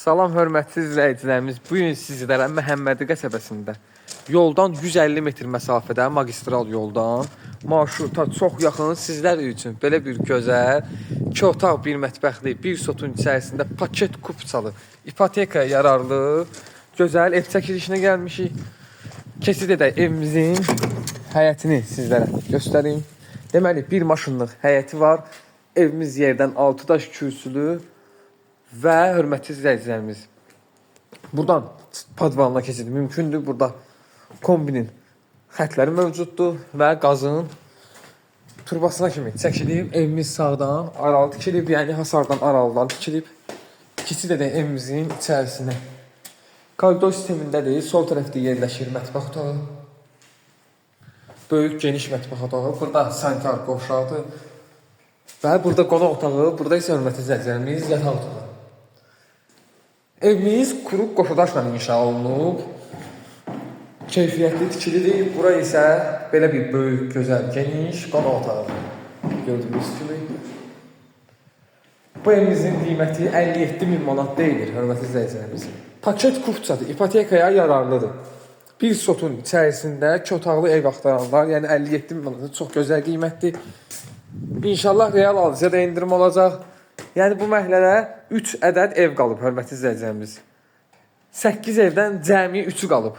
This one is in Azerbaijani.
Salam hörmətli izləyicilərimiz. Bugün sizlərə Məhəmmədi qəsəbəsində yoldan 150 metr məsafədə magistral yoldan marşruta çox yaxın sizlər üçün belə bir gözəl 2 otaq, 1 mətbəxli, 1 sotun içərisində paket kupçalı, ipotekaya yararlı gözəl ev çəkilişinə gəlmişik. Keçid edək evimizin həyətini sizlərə göstəreyim. Deməli, bir maşınlıq həyəti var. Evimiz yerdən 6 daş kürsülü. Və hörmətli izləyicilərimiz, buradan padvalına keçid mümkündür. Burada kombinin xətləri mövcuddur və qazın turbasına kimi çəkilib. Evimiz sağdan aralı tikilib, yəni hasardan aralıdan tikilib. Keçid edək evimizin içərisinə. Koridor sistemindədir. Sol tərəfdə yerləşir mətbəx otağı. Böyük, geniş mətbəx otağı. Burada sanitar qovşağı və burada qonaq otağı. Burada isə hörmətli izləyicilərimiz yataq otağı. Evimiz quruq qoşadaşla inşa olunub. Keyfiyyətli tikilidir. Bura isə belə bir böyük, gözəl, geniş qonaq otağı. Gördüyünüz kimi. Bu evimizin qiyməti 57.000 manat deyilir, hörmətli izləyicilərimiz. Paket kupçadır, ipotekaya yararlıdır. Bir sotun içərisində 2 otaqlı ev axtaranlar, yəni 57.000 manat çox gözəl qiymətdir. İnşallah real alıcıya da indirim olacaq. Yəni bu məhəllədə 3 ədəd ev qalıb, hörmətli izləyicilərimiz. 8 evdən cəmi 3'ü qalıb.